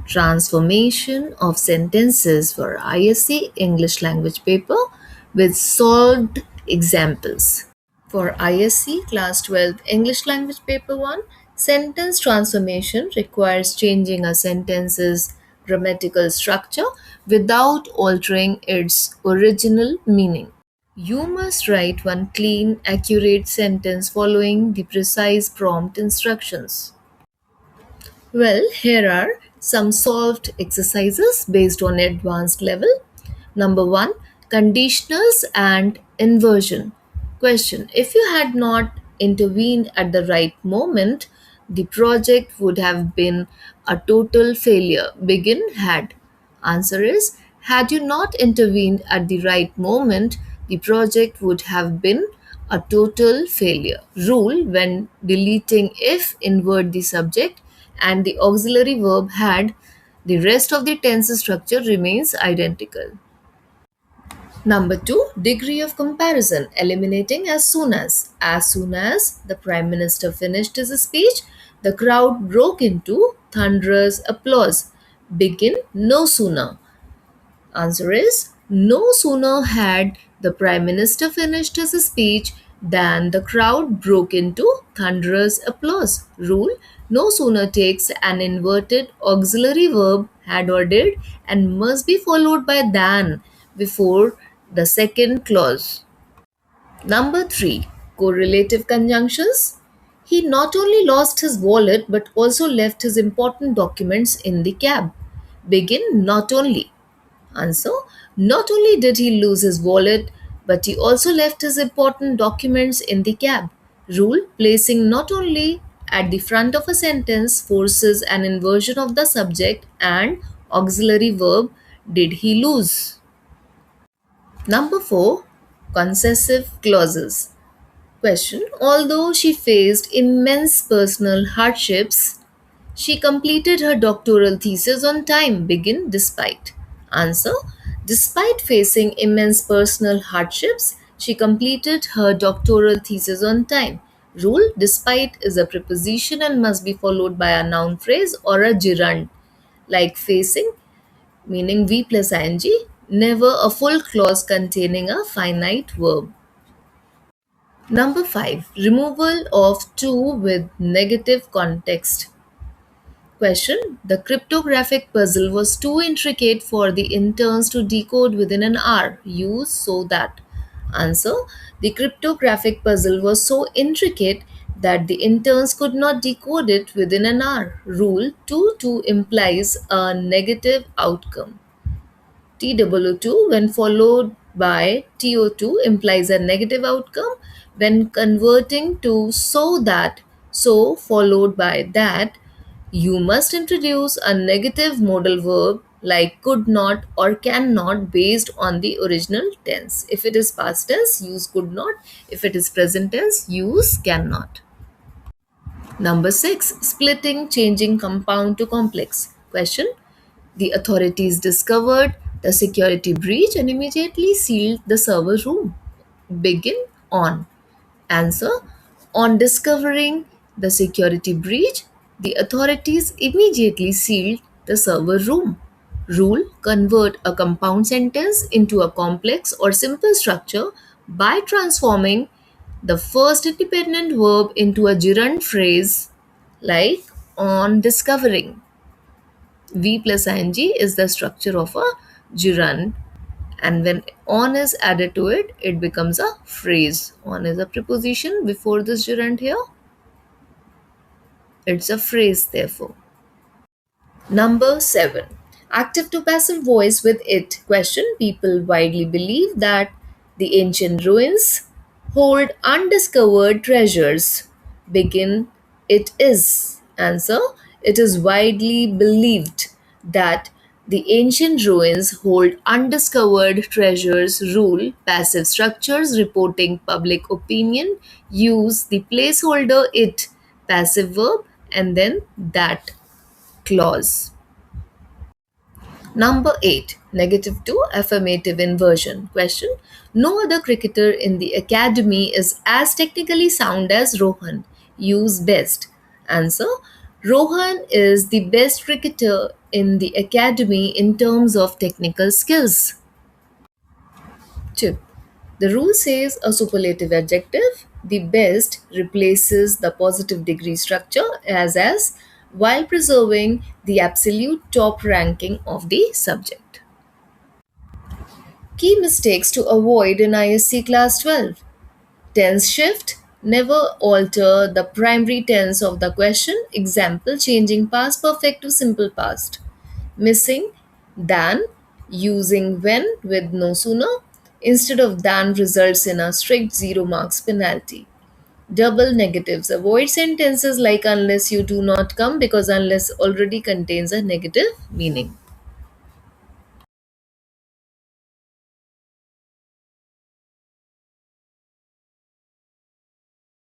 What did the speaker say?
Transformation of sentences for ISC English language paper with solved examples. For ISC Class 12 English Language Paper 1, sentence transformation requires changing a sentence's grammatical structure without altering its original meaning. You must write one clean, accurate sentence following the precise prompt instructions. Well, here are some solved exercises based on advanced level. Number one, conditionals and inversion. Question: if you had not intervened at the right moment, the project would have been a total failure. Begin had. Answer is: had you not intervened at the right moment, the project would have been a total failure. Rule: when deleting if, invert the subject and the auxiliary verb had, the rest of the tense structure remains identical. Number two, degree of comparison, eliminating as soon as. As soon as the Prime Minister finished his speech, the crowd broke into thunderous applause. Begin no sooner. Answer is: no sooner had the Prime Minister finished his speech than the crowd broke into thunderous applause. Rule: no sooner takes an inverted auxiliary verb had or did and must be followed by than before the second clause. Number three, correlative conjunctions. He not only lost his wallet but also left his important documents in the cab. Begin not only. Answer: not only did he lose his wallet, but he also left his important documents in the cab. Rule: placing not only at the front of a sentence forces an inversion of the subject and auxiliary verb did he lose. Number 4, concessive clauses. Question: although she faced immense personal hardships, she completed her doctoral thesis on time. Begin despite. Answer: despite facing immense personal hardships, she completed her doctoral thesis on time. Rule: despite is a preposition and must be followed by a noun phrase or a gerund, like facing, meaning V plus ing, never a full clause containing a finite verb. Number 5, removal of to with negative context. Question: the cryptographic puzzle was too intricate for the interns to decode within an hour. Use so that. Answer: the cryptographic puzzle was so intricate that the interns could not decode it within an hour. Rule: to implies a negative outcome. TWO2 when followed by TO2 implies a negative outcome. When converting to so that, so followed by that, you must introduce a negative modal verb like could not or cannot based on the original tense. If it is past tense, use could not. If it is present tense, use cannot. Number 6, splitting, changing compound to complex. Question: the authorities discovered the security breach and immediately sealed the server room. Begin on. Answer: on discovering the security breach, the authorities immediately sealed the server room. Rule: convert a compound sentence into a complex or simple structure by transforming the first independent verb into a gerund phrase like on discovering. V plus ing is the structure of a gerund, and when on is added to it, it becomes a phrase. On is a preposition before this gerund here. It's a phrase, therefore. Number 7. Active to passive voice with it. Question: people widely believe that the ancient ruins hold undiscovered treasures. Begin it is. Answer: it is widely believed that the ancient ruins hold undiscovered treasures. Rule: passive structures reporting public opinion use the placeholder it, passive verb, and then that clause. Number 8, negative to affirmative inversion. Question: no other cricketer in the academy is as technically sound as Rohan. Use best. Answer: Rohan is the best cricketer in the academy in terms of technical skills. Tip. The rule says a superlative adjective, the best, replaces the positive degree structure as while preserving the absolute top ranking of the subject. Key mistakes to avoid in ISC Class 12. Tense shift. Never alter the primary tense of the question. Example, changing past perfect to simple past. Missing than, using when with no sooner instead of than results in a strict 0 marks penalty. Double negatives. Avoid sentences like unless you do not come because unless already contains a negative meaning.